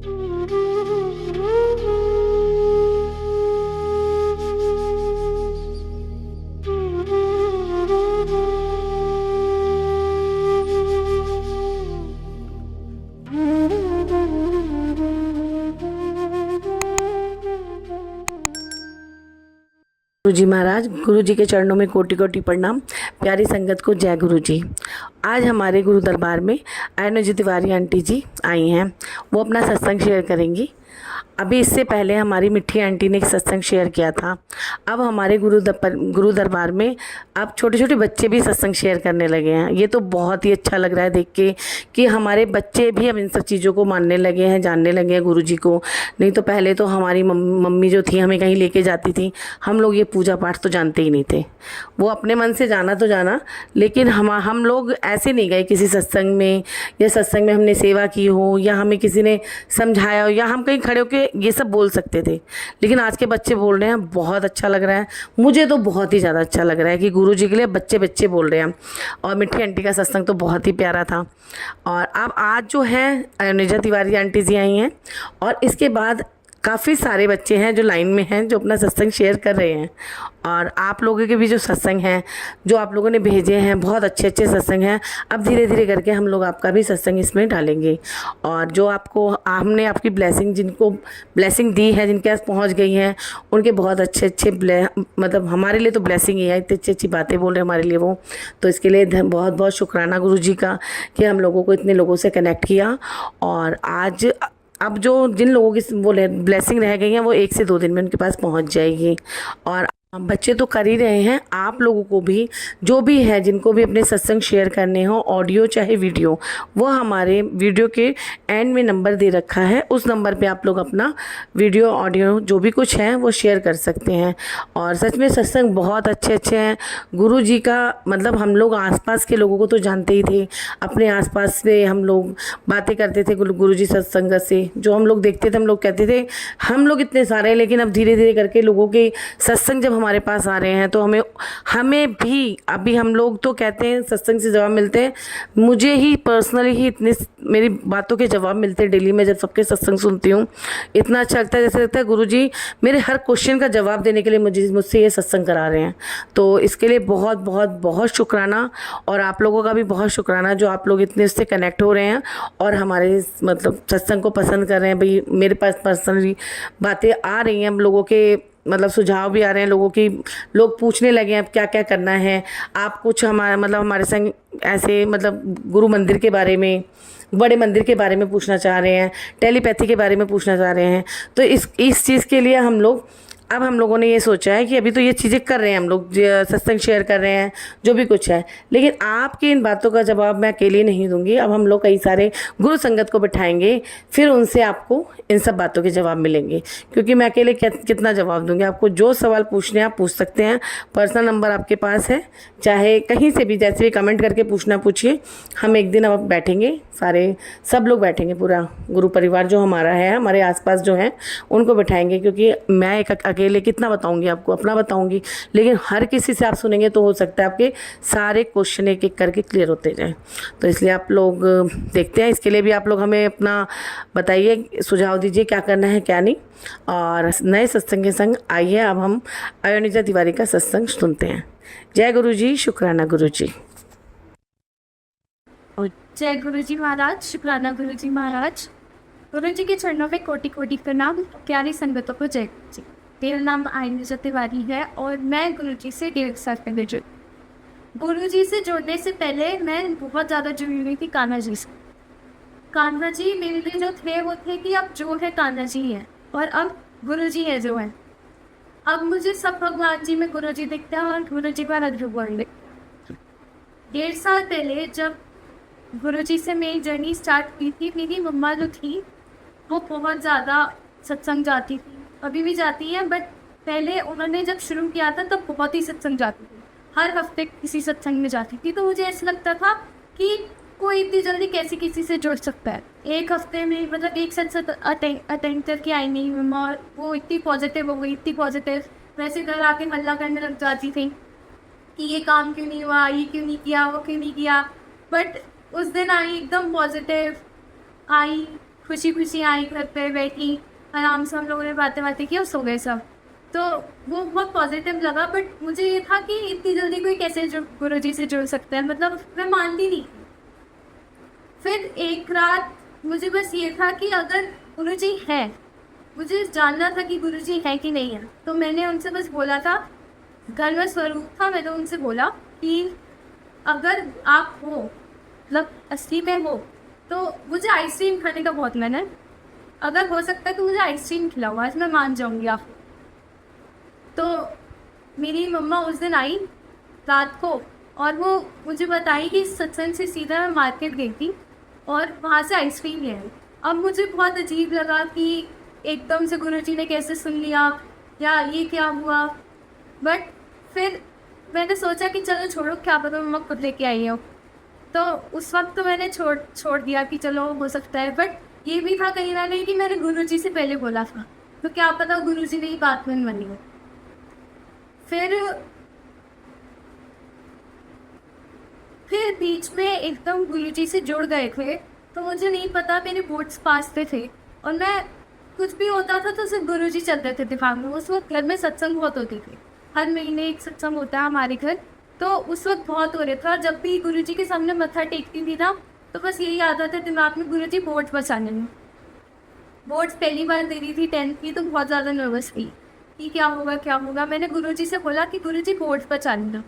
गुरु जी महाराज, गुरु जी के चरणों में कोटि कोटि प्रणाम। प्यारी संगत को जय गुरु जी। आज हमारे गुरु दरबार में अयनोजी तिवारी आंटी जी आई हैं। वो अपना सत्संग शेयर करेंगी। अभी इससे पहले हमारी मिठी आंटी ने एक सत्संग शेयर किया था। अब हमारे गुरु दरबार में अब छोटे छोटे बच्चे भी सत्संग शेयर करने लगे हैं। ये तो बहुत ही अच्छा लग रहा है देख के कि हमारे बच्चे भी अब इन सब चीज़ों को मानने लगे हैं, जानने लगे हैं गुरु जी को। नहीं तो पहले तो हमारी मम्मी जो थी हमें कहीं लेके जाती थी, हम लोग ये पूजा पाठ तो जानते ही नहीं थे। वो अपने मन से जाना तो जाना, लेकिन हम लोग ऐसे नहीं गए किसी सत्संग में, या सत्संग में हमने सेवा की हो, या हमें किसी ने समझाया हो, या हम कहीं खड़े होकर ये सब बोल सकते थे। लेकिन आज के बच्चे बोल रहे हैं, बहुत अच्छा लग रहा है। मुझे तो बहुत ही ज़्यादा अच्छा लग रहा है कि गुरु जी के लिए बच्चे बच्चे बोल रहे हैं। और मिठी आंटी का सत्संग तो बहुत ही प्यारा था। और अब आज जो है अयनोजा तिवारी आंटी जी आई हैं, और इसके बाद काफ़ी सारे बच्चे हैं जो लाइन में हैं, जो अपना सत्संग शेयर कर रहे हैं। और आप लोगों के भी जो सत्संग हैं, जो आप लोगों ने भेजे हैं, बहुत अच्छे अच्छे सत्संग हैं। अब धीरे धीरे करके हम लोग आपका भी सत्संग इसमें डालेंगे। और जो आपको हमने आपकी ब्लेसिंग, जिनको ब्लेसिंग दी है, जिनके पास पहुंच गई हैं, उनके बहुत अच्छे अच्छे मतलब हमारे लिए तो ब्लेसिंग ही है। इतनी अच्छी अच्छी बातें बोल रहे हैं हमारे लिए वो। तो इसके लिए बहुत बहुत शुक्राना गुरु जी का कि हम लोगों को इतने लोगों से कनेक्ट किया। और आज अब जो जिन लोगों की वो ब्लेसिंग रह गई हैं, वो 1 से 2 दिन में उनके पास पहुंच जाएगी। और बच्चे तो कर ही रहे हैं। आप लोगों को भी, जो भी है, जिनको भी अपने सत्संग शेयर करने हो, ऑडियो चाहे वीडियो, वो हमारे वीडियो के एंड में नंबर दे रखा है। उस नंबर पे आप लोग अपना वीडियो, ऑडियो जो भी कुछ है वो शेयर कर सकते हैं। और सच में सत्संग बहुत अच्छे अच्छे हैं गुरु जी का। मतलब हम लोग आसपास के लोगों को तो जानते ही थे, अपने आसपास से हम लोग बातें करते थे गुरु जी सत्संग से। जो हम लोग देखते थे, हम लोग कहते थे हम लोग इतने सारे हैं। लेकिन अब धीरे धीरे करके लोगों के सत्संग जब हमारे पास आ रहे हैं, तो हमें भी, अभी हम लोग तो कहते हैं सत्संग से जवाब मिलते हैं। मुझे ही पर्सनली ही इतने मेरी बातों के जवाब मिलते हैं डेली में, जब सबके सत्संग सुनती हूँ। इतना अच्छा लगता है, जैसे लगता है गुरुजी मेरे हर क्वेश्चन का जवाब देने के लिए मुझसे ये सत्संग करा रहे हैं। तो इसके लिए बहुत बहुत बहुत शुक्राना। और आप लोगों का भी बहुत शुक्राना, जो आप लोग इतने उससे कनेक्ट हो रहे हैं और हमारे मतलब सत्संग को पसंद कर रहे हैं। भाई मेरे पास पर्सनली बातें आ रही हैं, हम लोगों के मतलब सुझाव भी आ रहे हैं लोगों की। लोग पूछने लगे हैं अब क्या क्या करना है। आप कुछ हमारे संग ऐसे मतलब गुरु मंदिर के बारे में, बड़े मंदिर के बारे में पूछना चाह रहे हैं, टेलीपैथी के बारे में पूछना चाह रहे हैं। तो इस चीज़ के लिए हम लोगों ने ये सोचा है कि अभी तो ये चीज़ें कर रहे हैं हम लोग, सत्संग शेयर कर रहे हैं, जो भी कुछ है। लेकिन आपकी इन बातों का जवाब मैं अकेले नहीं दूंगी। अब हम लोग कई सारे गुरु संगत को बिठाएंगे, फिर उनसे आपको इन सब बातों के जवाब मिलेंगे। क्योंकि मैं अकेले कितना जवाब दूंगी। आपको जो सवाल पूछने हैं आप पूछ सकते हैं। पर्सनल नंबर आपके पास है, चाहे कहीं से भी जैसे भी कमेंट करके पूछना पूछिए। हम एक दिन अब बैठेंगे, सब लोग बैठेंगे, पूरा गुरु परिवार जो हमारा है, हमारे आसपास जो है उनको बिठाएंगे। क्योंकि मैं एक अकेले कितना बताऊंगी आपको, अपना बताऊंगी। लेकिन हर किसी से आप सुनेंगे तो हो सकता है आपके सारे क्वेश्चन एक एक करके क्लियर होते जाएं। तो इसलिए आप लोग देखते हैं, इसके लिए भी आप लोग हमें अपना बताइए, सुझाव दीजिए क्या करना है क्या नहीं। और नए सत्संग के संग आइए अब हम अयनोजा तिवारी का सत्संग सुनते हैं। जय गुरु जी, शुक्राना गुरु जी। जय गुरु जी महाराज, शुक्राना गुरु जी महाराज। गुरु जी के चरणों में कोटि कोटि प्रणाम। प्यारी संगतों को जय गुरु जी। मेरा नाम अयनोजा तिवारी है और मैं गुरु जी से 1.5 साल पहले जुड़ी। गुरु जी से जुड़ने से पहले मैं बहुत ज़्यादा जुड़ी हुई थी कान्हा जी से। कान्हा जी मेरे लिए जो थे वो थे कि अब जो है कान्हा जी हैं, और अब गुरु जी है जो है। अब मुझे सब भगवान जी में गुरु जी दिखते हैं और गुरु जी का रद्र वर्णन। 1.5 साल पहले जब गुरु जी से मेरी जर्नी स्टार्ट हुई थी, मेरी मम्मा जो थी वो बहुत ज़्यादा सत्संग जाती थी, अभी भी जाती है, बट पहले उन्होंने जब शुरू किया था तब बहुत ही सत्संग जाती थी। हर हफ्ते किसी सत्संग में जाती थी। तो मुझे ऐसा लगता था कि कोई इतनी जल्दी कैसे किसी से जुड़ सकता है। एक हफ्ते में मतलब एक सत्संग अटेंड करके आई नहीं मम्मा, और वो इतनी पॉजिटिव हो गई, इतनी पॉजिटिव। वैसे घर आके हल्ला करने लग जाती थी कि ये काम क्यों नहीं हुआ, ये क्यों नहीं किया, वो क्यों नहीं किया। बट उस दिन आई एकदम पॉजिटिव आई, खुशी खुशी आई, घर पे बैठी, आराम से हम लोगों ने बातें बातें की और सो गए सब। तो वो बहुत पॉजिटिव लगा, बट मुझे ये था कि इतनी जल्दी कोई कैसे गुरुजी से जुड़ सकता है, मतलब मैं मानती नहीं। फिर एक रात मुझे बस ये था कि अगर गुरुजी है, मुझे जानना था कि गुरुजी है कि नहीं है। तो मैंने उनसे बस बोला था, घर में स्वरूप था, मैंने उनसे बोला कि अगर आप हो, मतलब असली में हो, तो मुझे आइसक्रीम खाने का बहुत मन है, अगर हो सकता है तो मुझे आइसक्रीम खिलाओ, आज मैं मान जाऊंगी आप। तो मेरी मम्मा उस दिन आई रात को, और वो मुझे बताई कि सत्संग से सीधा मैं मार्केट गई थी और वहाँ से आइसक्रीम ले आई। अब मुझे बहुत अजीब लगा कि एकदम से गुरुजी ने कैसे सुन लिया, या ये क्या हुआ। बट फिर मैंने सोचा कि चलो छोड़ो, क्या पता मम्मा खुद लेके आई हो। तो उस वक्त तो मैंने छोड़ दिया कि चलो हो सकता है। बट ये भी था कहीं ना कहीं कि मैंने गुरुजी से पहले बोला था, तो क्या पता गुरुजी ने ही बात में मानी हो। फिर बीच में एकदम गुरुजी से जुड़ गए थे, तो मुझे नहीं पता, मेरे बोर्ड्स पास पे थे और मैं कुछ भी होता था तो सिर्फ गुरुजी चलते थे दिमाग में। उस वक्त घर में सत्संग बहुत होती थी, हर महीने एक सत्संग होता है हमारे घर, तो उस वक्त बहुत हो रहा था। जब भी गुरुजी के सामने मत्था टेकती थी ना, तो बस यही आता था दिमाग में, गुरुजी बोर्ड्स बचाने में। बोर्ड्स पहली बार दे रही थी 10th की, तो बहुत ज़्यादा नर्वस थी कि क्या होगा क्या होगा। मैंने गुरुजी से बोला कि गुरुजी बोर्ड्स बचा लेना।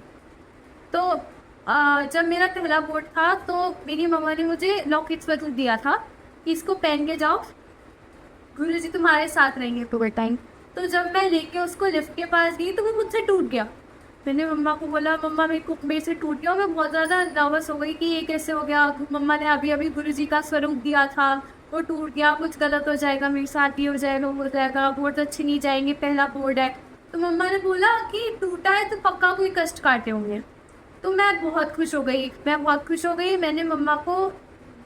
तो जब मेरा पहला बोर्ड था तो मेरी मम्मा ने मुझे लॉकेट्स बदल दिया था कि इसको पहन के जाओ, गुरुजी तुम्हारे साथ रहेंगे पूरे टाइम। तो जब मैं लेके उसको लिफ्ट के पास गई तो वो मुझसे टूट गया। मैंने मम्मा को बोला, मम्मा मेरे से टूट गया। मैं बहुत ज़्यादा नर्वस हो गई कि ये कैसे हो गया, मम्मा ने अभी अभी गुरुजी का स्वरूप दिया था, वो टूट गया, कुछ गलत हो जाएगा, मेरे साथ ही हो जाएगा, बोर्ड अच्छे नहीं जाएंगे, पहला बोर्ड है। तो मम्मा ने बोला कि टूटा है तो पक्का कोई कष्ट काटे होंगे। तो मैं बहुत खुश हो गई। मैंने मम्मा को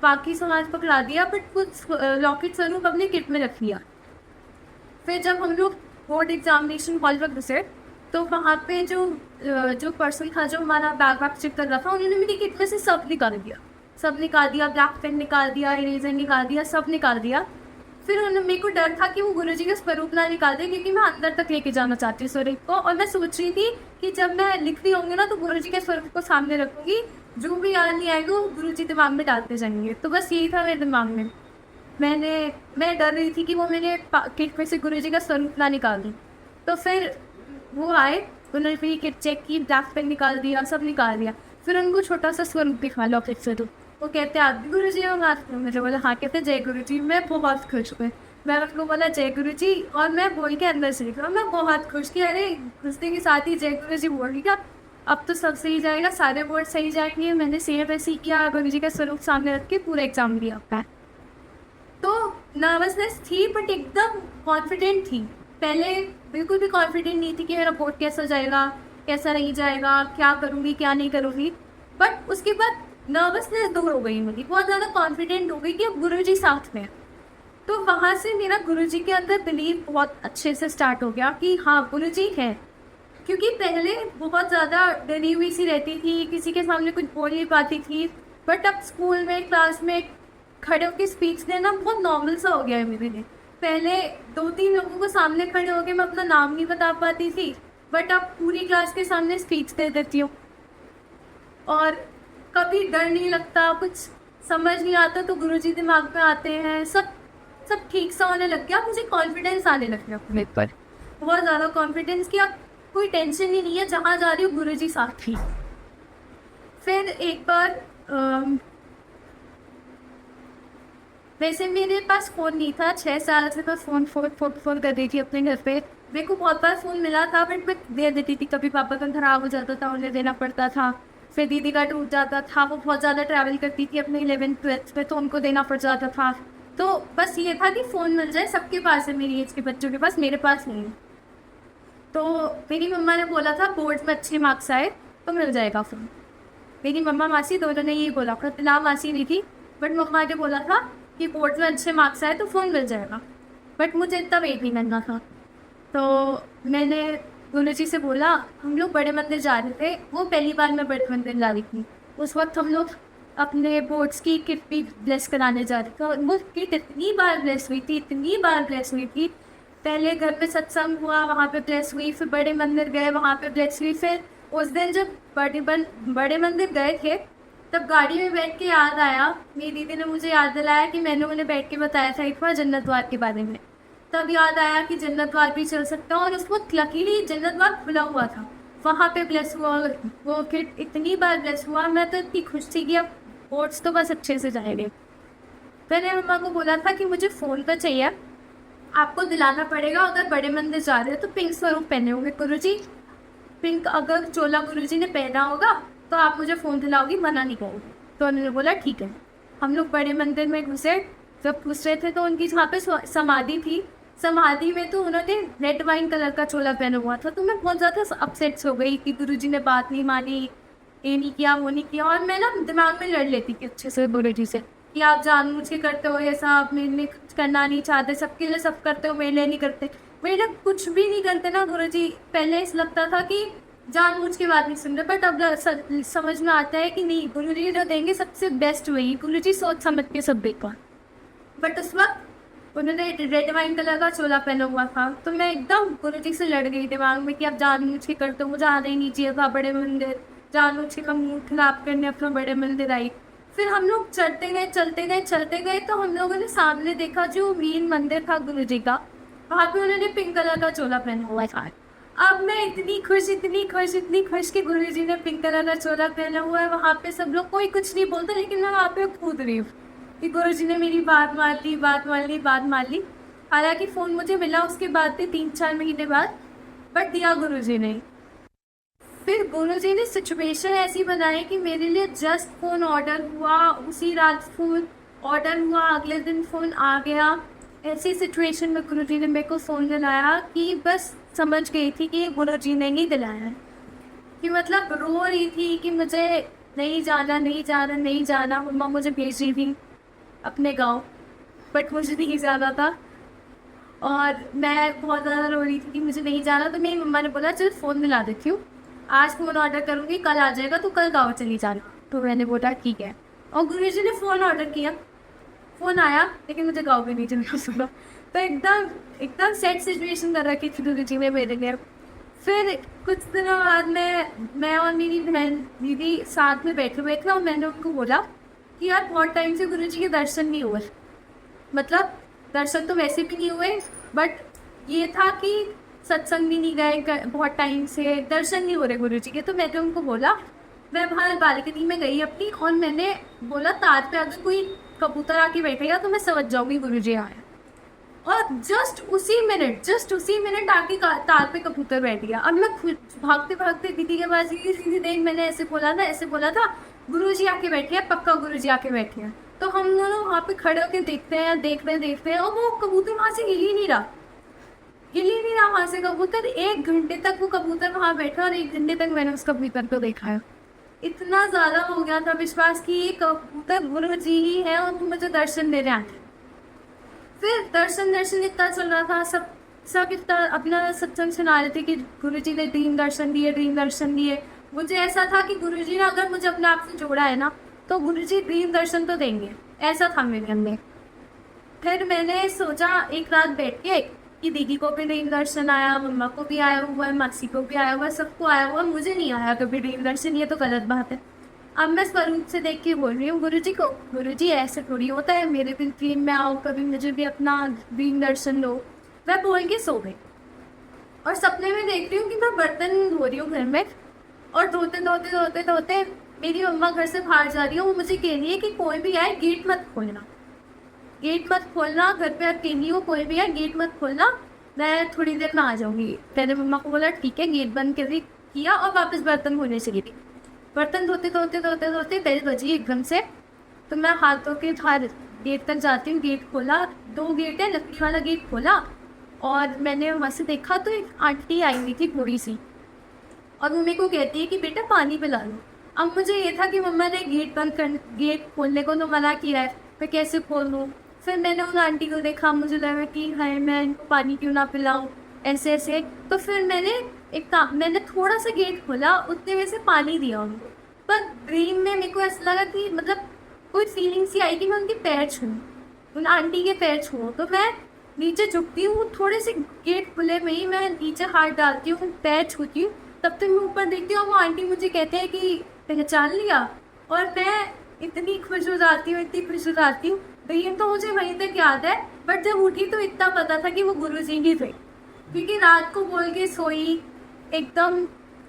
बाकी सामान पकड़ा दिया, बट कुछ लॉकेट स्वरूप अपने किट में रख लिया। फिर जब हम लोग बोर्ड एग्जामिनेशन हॉल पर घुसे, तो वहाँ पे जो पर्सन था जो हमारा बैग वैग चेक कर रहा था, उन्होंने मेरी किट में से सब निकाल दिया, ब्लैक पेन निकाल दिया, इरेजर निकाल दिया, सब निकाल दिया। फिर उन्होंने, मेरे को डर था कि वो गुरुजी का स्वरूप ना निकाल दे, क्योंकि मैं अंदर तक लेके जाना चाहती हूँ स्वरूप को। और मैं सोच रही थी कि जब मैं लिख रही होंगी ना, तो गुरुजी के स्वरूप को सामने रखूँगी, जो भी याद नहीं आएगा वो गुरुजी दिमाग में डालते जाएंगे। तो बस यही था मेरे दिमाग में। मैं डर रही थी कि वो मेरे किट में से गुरुजी का स्वरूप ना निकाल दूँ। तो फिर वो आए, उन्होंने मेरी किट चेक की, ब्लैक पेन निकाल दिया, सब निकाल दिया। फिर उनको छोटा सा स्वरूप दिखा, लॉकेट स्वरूप। वो कहते आप भी गुरु जी हो? मुझे बोला हाँ। कहते जय गुरु जी। मैं बहुत खुश हुई। मैं उनको बोला जय गुरु जी, और मैं बोल के अंदर से निकला। मैं बहुत खुश कि अरे घुसने के साथ ही जय गुरु जी बोल दिया, अब तो सब सही जाएगा, सारे बोर्ड सही जाएंगे। मैंने सेम वैसे ही किया, गुरु जी का स्वरूप सामने रख के पूरा एग्जाम दिया अपना। तो नर्वसनेस थी, बट एकदम कॉन्फिडेंट थी। पहले बिल्कुल भी कॉन्फिडेंट नहीं थी कि मेरा बोर्ड कैसा जाएगा, कैसा नहीं जाएगा, क्या करूँगी क्या नहीं करूँगी। बट उसके बाद नर्वसनेस दूर हो गई मेरी, बहुत ज़्यादा कॉन्फिडेंट हो गई कि अब गुरुजी साथ में। तो वहाँ से मेरा गुरुजी के अंदर बिलीव बहुत अच्छे से स्टार्ट हो गया कि हाँ गुरुजी है। क्योंकि पहले बहुत ज़्यादा डरी हुई सी रहती थी, किसी के सामने कुछ बोल नहीं पाती थी। बट अब स्कूल में, क्लास में खड़े होकर स्पीच देना बहुत नॉर्मल सा हो गया है मेरे लिए। पहले 2-3 लोगों को सामने खड़े होकर मैं अपना नाम नहीं बता पाती थी, बट अब पूरी क्लास के सामने स्पीच दे देती हूँ और कभी डर नहीं लगता। कुछ समझ नहीं आता तो गुरुजी दिमाग में आते हैं, सब ठीक सा होने लग गया। मुझे कॉन्फिडेंस आने लग गया अपने पर, बहुत ज़्यादा कॉन्फिडेंस कि अब कोई टेंशन ही नहीं है, जहाँ जा रही हूँ गुरुजी साथ ही। फिर एक बार वैसे मेरे पास फ़ोन नहीं था, 6 साल से मैं फ़ोन कर रही थी अपने घर पे। मेरे को बहुत बार फ़ोन मिला था, बट मैं दे देती थी। कभी पापा का खराब हो जाता था, उन्हें देना पड़ता था। फिर दीदी का टूट जाता था, वो बहुत ज़्यादा ट्रैवल करती थी अपने 11th-12th में, तो उनको देना पड़ जाता था। तो बस ये था कि फ़ोन मिल जाए, सबके पास है मेरी एज के बच्चों के पास, मेरे पास नहीं है। तो मेरी मम्मा ने बोला था बोर्ड में अच्छे मार्क्स आए तो मिल जाएगा फ़ोन। मेरी मम्मा मासी दोनों ने ये बोला, ना मासी नहीं थी, बट मम्मा ने बोला था कि बोर्ड में अच्छे मार्क्स आए तो फ़ोन मिल जाएगा। बट मुझे इतना वेट नहीं करना था। तो मैंने गुरुजी से बोला, हम लोग बड़े मंदिर जा रहे थे, वो पहली बार मैं बड़े मंदिर जा रही थी। उस वक्त हम लोग अपने बोर्ड्स की किट भी ब्लेस कराने जा रही थी। वो किट इतनी बार ब्लेस हुई थी, इतनी बार ब्लेस हुई थी। पहले घर पे सत्संग हुआ, वहाँ पे ब्लेस हुई, फिर बड़े मंदिर गए, वहाँ पे ब्लेस हुई। फिर उस दिन जब बड़े मंदिर गए थे, तब गाड़ी में बैठ के याद आया, मेरी दीदी ने मुझे याद दिलाया कि मैंने उन्हें बैठ के बताया था एक बार जन्नत द्वार के बारे में। तब याद आया कि जन्नत द्वार भी चल सकता हूँ, और उस वक्त लकीली जन्नत द्वार खुला हुआ था। वहाँ पे ब्लेस हुआ, वो किट इतनी बार ब्लेस हुआ, मैं तो इतनी खुश थी कि अब बोर्ड्स तो बस अच्छे से जाएंगे। मैंने मम्मा को बोला था कि मुझे फ़ोन तो चाहिए, आपको दिलाना पड़ेगा। अगर बड़े मंदिर जा रहे हो तो पिंक स्वरूप पहने होंगे गुरुजी, पिंक अगर चोला गुरुजी ने पहना होगा तो आप मुझे फ़ोन दिलाओगी, मना नहीं करोगी। तो उन्होंने बोला ठीक है। हम लोग बड़े मंदिर में घुसे। जब घुस रहे थे तो उनकी जहाँ पे समाधि थी, समाधि में तो उन्होंने रेड वाइन कलर का चोला पहना हुआ था। तो मैं बहुत ज़्यादा अपसेट्स हो गई कि गुरुजी ने बात नहीं मानी, ये नहीं किया, वो नहीं किया। और मैं ना दिमाग में लड़ लेती कि अच्छे से गुरुजी से कि आप जानबूझ के करते हो ये सब, मेरे लिए कुछ करना नहीं चाहते, सबके लिए सब करते हो, मेरे लिए नहीं करते। मेरे लिए कुछ भी नहीं करते ना गुरुजी। पहले ऐसा लगता था कि जानबूझ के बात नहीं सुन रहे, बट अब समझ में आता है कि नहीं, गुरुजी जो देंगे सबसे बेस्ट वही। गुरुजी सोच समझ के सब देगा। बट उस वक्त उन्होंने रेड वाइन कलर का चोला पहना हुआ था, तो मैं एकदम गुरुजी से लड़ गई दिमाग में कि अब जानबूझ के करते हो, मुझे आना ही नहीं चाहिए था बड़े मंदिर, जानबूझ के मूड खराब करने अपना बड़े मंदिर आई। फिर हम लोग चलते गए तो हम लोगों ने सामने देखा जो मेन मंदिर था गुरुजी का, वहाँ पे उन्होंने पिंक कलर का चोला पहना हुआ था। अब मैं इतनी खुश कि गुरुजी ने पिंक कलर का चोला पहना हुआ है। वहाँ पे सब लोग, कोई कुछ नहीं बोलता, लेकिन मैं वहाँ पे कूद रही हूँ कि गुरुजी ने मेरी बात मान ली। हालांकि फ़ोन मुझे मिला उसके बाद भी 3-4 महीने बाद, बट दिया गुरुजी ने। फिर गुरुजी ने सिचुएशन ऐसी बनाई कि मेरे लिए जस्ट फ़ोन ऑर्डर हुआ, उसी रात फ़ोन ऑर्डर हुआ, अगले दिन फ़ोन आ गया। ऐसी सिचुएशन में गुरुजी ने मेरे को फ़ोन दिलाया कि बस समझ गई थी कि गुरुजी ने ही दिलाया है। कि मतलब रो रही थी कि मुझे नहीं जाना। मम्मा मुझे भेज रही थी अपने गांव, बट मुझे नहीं जाना था और मैं बहुत ज़्यादा रो रही थी कि मुझे नहीं जाना। तो मेरी मम्मा ने बोला चल फ़ोन दिला देती हूँ, आज फ़ोन ऑर्डर करूँगी, कल आ जाएगा, तो कल गाँव चली जाना। तो मैंने बोला ठीक है, और गुरुजी ने फ़ोन ऑर्डर किया, फ़ोन आया, लेकिन मुझे गाँव भी नहीं चलना सुना। तो एकदम सेट सिचुएशन कर रखी थी गुरुजी ने मेरे लिए। फिर कुछ दिनों बाद मैं और मेरी बहन दीदी साथ में बैठे हुए थे, और मैंने उनको बोला कि यार बहुत टाइम से गुरुजी के दर्शन नहीं हुए। मतलब दर्शन तो वैसे भी नहीं हुए, बट ये था कि सत्संग भी नहीं गए बहुत टाइम से, दर्शन नहीं हो रहे गुरुजी के। तो मैंने उनको बोला, मैं बाहर बालकनी में गई अपनी, और मैंने बोला तार पे अगर कोई कबूतर आके बैठेगा तो मैं समझ जाऊँगी गुरुजी आया। और जस्ट उसी मिनट आके तार पे कबूतर बैठ गया। अब मैं खुद भागते दीदी के पास गई, दीदी देख मैंने ऐसे बोला था गुरुजी आके बैठे हैं, पक्का गुरुजी आके बैठे हैं। तो हम दोनों वहाँ पे खड़े होकर देखते हैं, और वो कबूतर वहाँ से हिल ही नहीं रहा वहाँ से कबूतर। 1 घंटे तक वो कबूतर वहाँ बैठा, और 1 घंटे तक मैंने उस कबूतर को देखा है। इतना ज़्यादा हो गया था विश्वास कि ये कबूतर गुरुजी ही है और मुझे दर्शन दे रहे हैं। फिर दर्शन इतना चल रहा था, सब इतना अपना सत्संग सुना रहे थे कि गुरुजी ने ड्रीम दर्शन दिए। मुझे ऐसा था कि गुरुजी ने अगर मुझे अपने आप से जोड़ा है ना, तो गुरुजी ड्रीम दर्शन तो देंगे, ऐसा था मेरे अंदर। फिर मैंने सोचा एक रात बैठ के कि दीदी को भी ड्रीम दर्शन आया, मम्मा को भी आया हुआ है, मासी को भी आया हुआ है, सबको आया हुआ है, मुझे नहीं आया कभी ड्रीम दर्शन, ये तो गलत बात है। अब मैं स्वरूप से देख के बोल रही हूँ गुरुजी को, गुरुजी ऐसे थोड़ी होता है, मेरे भी ड्रीम में आओ, कभी मुझे भी अपना ड्रीम दर्शन दो। वह बोल के सो गई, और सपने में देख रही हूँ कि मैं बर्तन धो रही हूँ घर में, और धोते मेरी मम्मा घर से बाहर जा रही है। वो मुझे कह रही है कि कोई भी आए गेट मत खोलना, घर पे अकेली हो, कोई भी आए गेट मत खोलना, मैं थोड़ी देर में आ जाऊँगी। मैंने मम्मा को बोला ठीक है, गेट बंद कर किया, और वापस बर्तन धोने चली गई। बर्तन धोते 10 बजे एकदम से। तो मैं हाथ धो के बाहर गेट तक जाती हूँ, गेट खोला, 2 गेट है, लकड़ी वाला गेट खोला, और मैंने वहाँ से देखा तो एक आंटी आई हुई थी बूढ़ी सी, और वो मेरे को कहती है कि बेटा पानी पिला लो। अब मुझे ये था कि मम्मा ने गेट खोलने को तो मना किया है, मैं कैसे खोल लूँ। फिर मैंने उन आंटी को देखा, मुझे लगा कि हाय मैं इनको पानी क्यों ना पिलाऊँ, ऐसे। तो फिर मैंने थोड़ा सा गेट खोला, उतने में से पानी दिया उनको। पर ड्रीम में मेरे को ऐसा लगा कि मतलब कोई फीलिंग सी आई कि मैं उनके पैर छूऊं, उन आंटी के पैर छूऊं। तो मैं नीचे झुकती हूँ, थोड़े से गेट खुले में ही मैं नीचे हाथ डालती हूँ, पैर छूती हूँ। तब तक मैं ऊपर देखती हूँ, वो आंटी मुझे कहते हैं कि पहचान लिया। और मैं इतनी खुश हो जाती हूँ, इतनी खुश हो जाती हूँ। तो ये तो मुझे वहीं तक याद है, बट जब उठी तो इतना पता था कि वो गुरुजी ही थे, क्योंकि रात को बोल के सोई, एकदम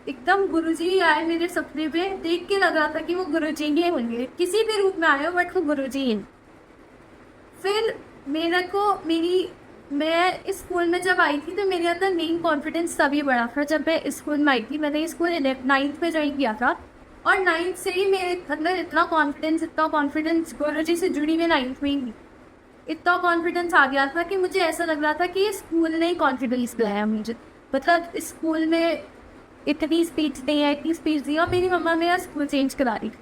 एकदम गुरुजी आए मेरे सपने में। देख के लग रहा था कि वो गुरुजी ही होंगे, किसी भी रूप में आए हो, बट वो गुरुजी हैं। फिर मेरे को मेरी मैं इस स्कूल में जब आई थी तो मेरे अंदर मेन कॉन्फिडेंस तभी बढ़ा था जब मैं इस स्कूल में आई थी। मैंने स्कूल 9th में ज्वाइन किया था, और 9th से ही मेरे अंदर इतना कॉन्फिडेंस गुरुजी से जुड़ी हुई 9th में ही इतना कॉन्फिडेंस आ गया था कि मुझे ऐसा लग रहा था कि ये स्कूल ने ही कॉन्फिडेंस दिलाया मुझे। मतलब इस स्कूल में इतनी स्पीच दी है, इतनी स्पीच दी, और मेरी मम्मा मेरा स्कूल चेंज करा रही थी।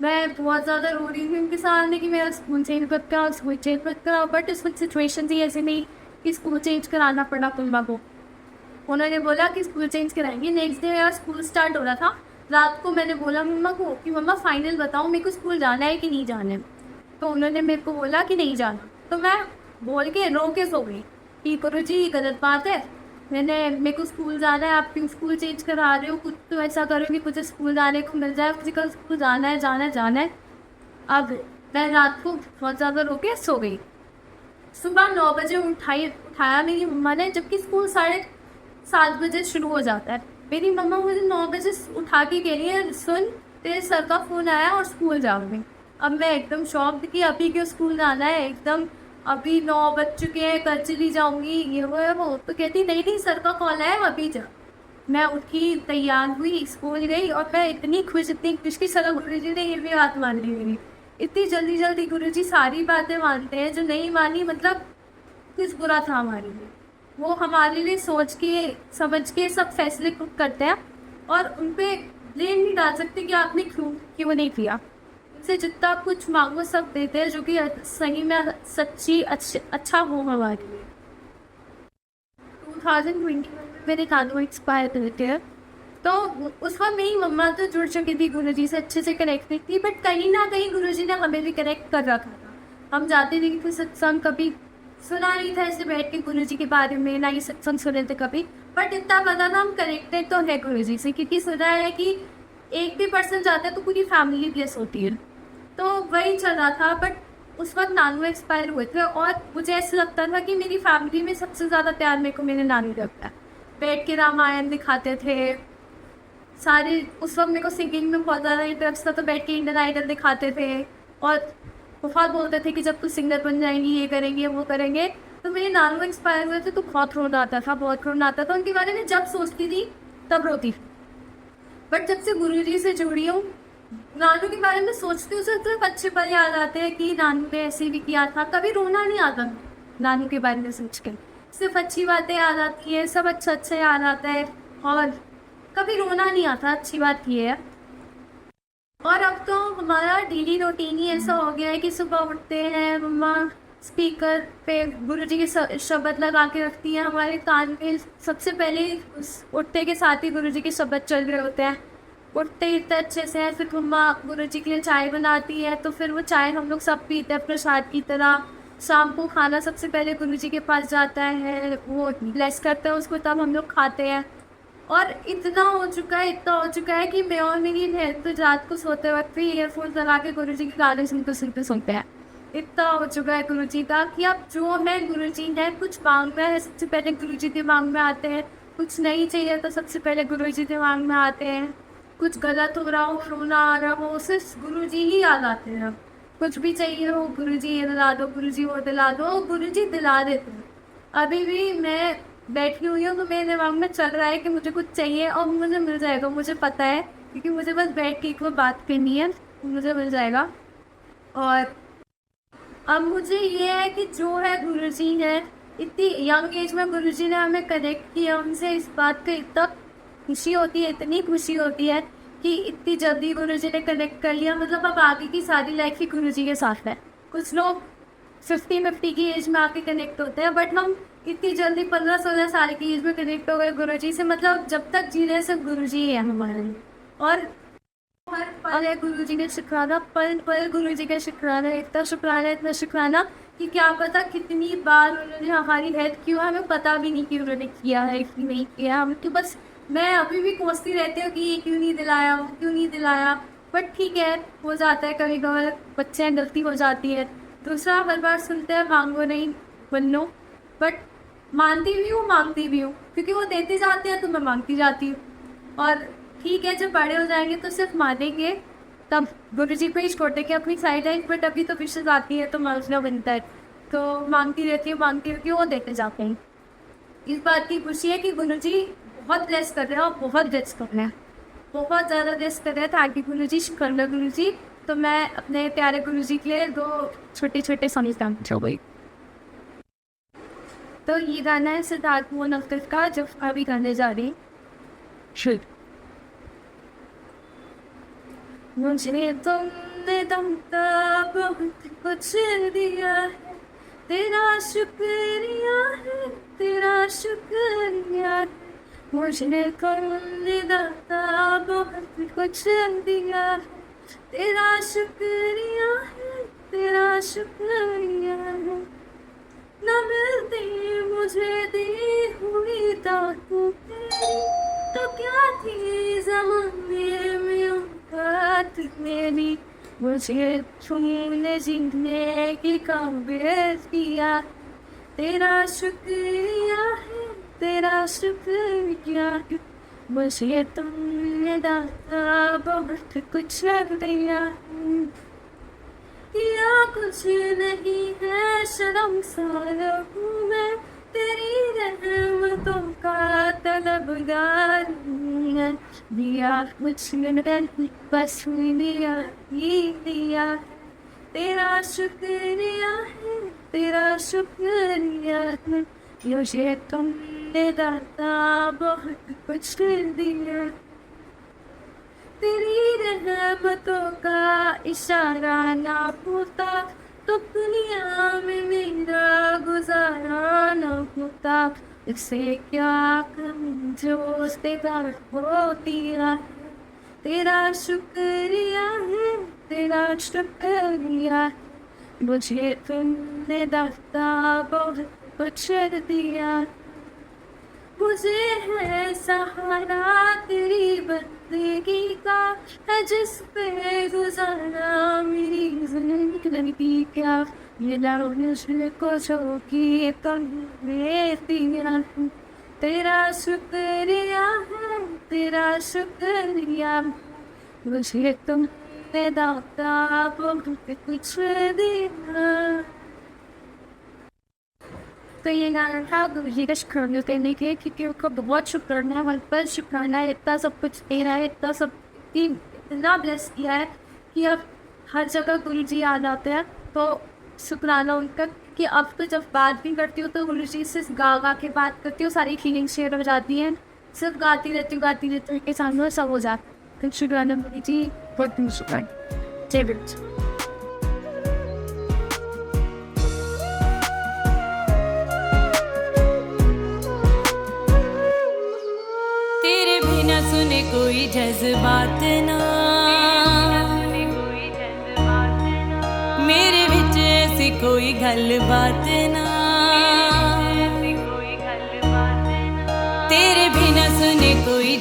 मैं बहुत ज़्यादा रो रही थी उनके सामने कि मेरा स्कूल चेंज मत करा, स्कूल चेंज मत करा। बट इस सिचुएशन थी ऐसी नहीं कि स्कूल चेंज कराना पड़ा मम्मा को। उन्होंने बोला कि स्कूल चेंज कराएंगे। नेक्स्ट डे मेरा स्कूल स्टार्ट हो रहा था। रात को मैंने बोला मम्मा को कि मम्मा फाइनल बताओ, मेरे को स्कूल जाना है कि नहीं जाना है। तो उन्होंने मेरे को बोला कि नहीं जाना। तो मैं बोल के रो के सो गई कि गुरुजी ये गलत बात है, मेरे को स्कूल जाना है, आप क्यों स्कूल चेंज करा रहे हो, कुछ तो ऐसा करो कि मुझे स्कूल जाने को मिल जाए, मुझे कल स्कूल जाना है जाना है जाना है। अब मैं रात को बहुत ज़्यादा रो के सो गई। सुबह 9 बजे उठाया मेरी मम्मा ने, जबकि स्कूल 7:30 बजे शुरू हो जाता है। मेरी मम्मा मुझे 9 बजे उठा के कह रही है, सुन तेरे सर का फ़ोन आया और स्कूल जाऊँगी। अब मैं एकदम शॉक्ड कि अभी क्यों स्कूल जाना है, एकदम अभी 9 बज चुके हैं, कल चली जाऊँगी, ये वो है वो। तो कहती नहीं नहीं सर का कॉल है, अभी जा। मैं उठी, तैयार हुई, स्कूल गई, और मैं इतनी खुश कि सर गुरुजी ने ये भी बात मान ली मेरी। इतनी जल्दी जल्दी गुरुजी सारी बातें मानते हैं, जो नहीं मानी मतलब कुछ बुरा था हमारे लिए। वो हमारे लिए सोच के समझ के सब फैसले खुद करते हैं, और उन पर ब्लेम नहीं डाल सकते कि आपने क्यों नहीं किया। उनसे जितना कुछ मांगो सब देते हैं, जो कि सही में सच्ची अच्छा हो हमारे लिए। 2021 में मेरे नानू एक्सपायर कर थे, तो उस वक्त मेरी मम्मा तो जुड़ चुकी थी गुरुजी से, अच्छे से कनेक्टेड थी, बट कहीं ना कहीं गुरुजी ने हमें भी कनेक्ट कर रखा था। हम जाते थे कि सत्संग, कभी सुना नहीं था ऐसे बैठ के गुरुजी के बारे में, ना ही सत्संग सुने थे कभी, बट इतना पता था हम कनेक्टेड तो है गुरुजी से, क्योंकि सुना है कि एक भी पर्सन जाता है तो पूरी फैमिली ब्लेस होती है। तो वही चल रहा था। बट उस वक्त नानू एक्सपायर हुए थे, और मुझे ऐसा लगता था कि मेरी फैमिली में सबसे ज़्यादा प्यार मेरे को मेरे नानू लगता है। बैठ के रामायण दिखाते थे सारे। उस वक्त मेरे को सिंगिंग में बहुत ज़्यादा इंटरेस्ट था, तो बैठ के इंडियन आइडल दिखाते थे, और बहुत बोलते थे कि जब तू सिंगर बन जाएंगी, ये करेंगे वो करेंगे। तो मेरे नानू एक्सपायर हुए थे तो बहुत रोना आता था, बहुत रोना आता था। उनके बारे में जब सोचती थी तब रोती थी। बट जब से गुरुजी से जुड़ी हूँ, नानू के बारे में सोचते हो सिर्फ अच्छे पल याद आते हैं कि नानू ने ऐसे भी किया था। कभी रोना नहीं आता नानू के बारे में सोच कर, सिर्फ अच्छी बातें याद आती है, सब अच्छा अच्छा याद आता है, और कभी रोना नहीं आता। अच्छी बात ये है। और अब तो हमारा डेली रूटीन ही ऐसा हो गया है कि सुबह उठते हैं, मम्मा स्पीकर पे गुरुजी के शब्द लगा के रखती है हमारे कान में। सबसे पहले उठते के साथ ही गुरुजी के शब्द चल रहे होते हैं। उठते ही इतने अच्छे से है, फिर मम्मा गुरुजी के लिए चाय बनाती है, तो फिर वो चाय हम लोग सब पीते हैं प्रसाद की तरह। शाम को खाना सबसे पहले गुरुजी के पास जाता है, वो ब्लेस करते हैं उसको, तब हम लोग खाते हैं। और इतना हो चुका है कि मैं और मेरी बहन तो रात को सोते वक्त भी ईयरफोन लगा के गुरुजी के गाने सुनते हैं। इतना हो चुका है गुरुजी का कि अब जो है गुरुजी है, कुछ मांगना है सबसे पहले गुरुजी दिमाग में आते हैं, कुछ नहीं चाहिए तो सबसे पहले गुरुजी दिमाग में आते हैं, कुछ गलत हो रहा हो, रोना आ रहा हो, सिर्फ गुरुजी ही याद आते हैं। कुछ भी चाहिए हो, गुरुजी ये दिला दो, गुरुजी वो दिला दो, गुरुजी दिला देते हैं। अभी भी मैं बैठी हुई हूँ तो मेरे दिमाग में चल रहा है कि मुझे कुछ चाहिए और मुझे मिल जाएगा, मुझे पता है, क्योंकि मुझे बस बैठ के एक बार बात करनी है, मुझे मिल जाएगा। और अब मुझे ये है कि जो है गुरुजी है, इतनी यंग एज में गुरुजी ने हमें कनेक्ट किया उनसे, इस बात पे इतना खुशी होती है, इतनी खुशी होती है कि इतनी जल्दी गुरुजी ने कनेक्ट कर लिया। मतलब अब आगे की सारी लाइफ ही गुरुजी के साथ है। कुछ लोग 50 की एज में आके कनेक्ट होते हैं, बट हम इतनी जल्दी 15-16 साल की एज में कनेक्ट हो गए गुरुजी से। मतलब जब तक जी रहे सब गुरुजी ही है हमारे लिए। और हर पल है गुरु जी का शुक्राना, पल पल गुरु जी का शुक्राना, इतना शुक्राना कि क्या पता कितनी बार उन्होंने हमारी हेल्प की हो, हमें पता भी नहीं कि उन्होंने किया है कि नहीं किया। हम तो बस मैं अभी भी कोसती रहती हूँ कि ये क्यों नहीं दिलाया, वो क्यों नहीं दिलाया, बट ठीक है, हो जाता है कभी कभार, बच्चे हैं, गलती हो जाती है। दूसरा हर बार सुनते हैं मांगो नहीं बनो, बट मानती भी हूँ मांगती भी हूँ, क्योंकि वो देते जाते हैं तो मैं मांगती जाती हूँ। और ठीक है, जब बड़े हो जाएंगे तो सिर्फ मानेंगे, तब गुरु जी को ही छोड़ के अपनी साइड लाइन, बट अभी तो विशेष आती है तो मांगना बनता है, तो मांगती रहती हूँ कि वो देते जाते हैं। इस बात की खुशी है कि गुरु जी बहुत ब्लेस कर रहे हैं और बहुत ब्लेस कर रहे हैं, बहुत ज़्यादा ब्लेस कर रहे हैं। थैंक यू गुरु जी, शुक्र गुरु जी। तो मैं अपने प्यारे गुरु जी के लिए 2 छोटे छोटे सॉन्ग गाना गई। तो ये गाना है सिद्धार्थ मोहन अख्तर का, जो अभी गाने जा रही शुभ। मुझे तुमने दम का बहुत कुछ दिया है, तेरा शुक्रिया है, तेरा शुक्रिया है। मुझे तुमने दाता बहुत कुछ दिया है, तेरा शुक्रिया है, तेरा शुक्रिया है। न मिलती मुझे दी हुई दातों तो क्या थी ज़माने में औकात मेरी, मुझे तुमने जीने की काबिलियत किया, तेरा शुक्रिया है, तेरा शुक्रिया है। मुझे तुमने दाता बहुत कुछ दिया, किया कुछ नहीं है, शर्मसार हूँ मैं, तेरी रहमतों का तलबगार हूँ। दिया कुछ नहीं, बस दिया ही दिया, तेरा शुक्रिया है, तेरा शुक्रिया है। मुझे तुमने दाता बहुत कुछ दिया, तेरी रहमतों का इशारा ना होता तो दुनिया में मेरा गुजारा न होता। इससे क्या कम जो इस्तेदार होती है, तेरा शुक्रिया है, तेरा शुक्रिया। मुझे तुमने दाता बहुत कुछ दिया, मुझे है सहारा तेरी बंदगी का, है जिस पे गुजारा मेरी जिंदगी क्या। मेरा मुझे को शौकी तुमने दिया, तेरा शुक्रिया है, तेरा शुक्रिया। मुझे तुमने दाता बहुत कुछ दिया। तो ये गाना था गुरु जी का शुक्राना करने के, क्योंकि उनको बहुत शुक्राना, वहाँ पर शुक्राना है, इतना सब कुछ दे रहा है, इतना सब इतना ब्लेस किया है कि अब हर जगह गुरु जी याद आते हैं। तो शुक्राना उनका कि अब तो जब बात भी करती हूँ तो गुरु जी से गा के बात करती हूँ, सारी फीलिंग्स शेयर हो जाती हैं, सिर्फ गाती रहती हूँ के सामने सब हो जाता है। तो शुक्राना गुरु जी, बहुत शुक्राना। जय गुरु। सुने कोई जज्बात ना, मेरे विच ऐसी कोई गल बात ना, तेरे बिना सुने कोई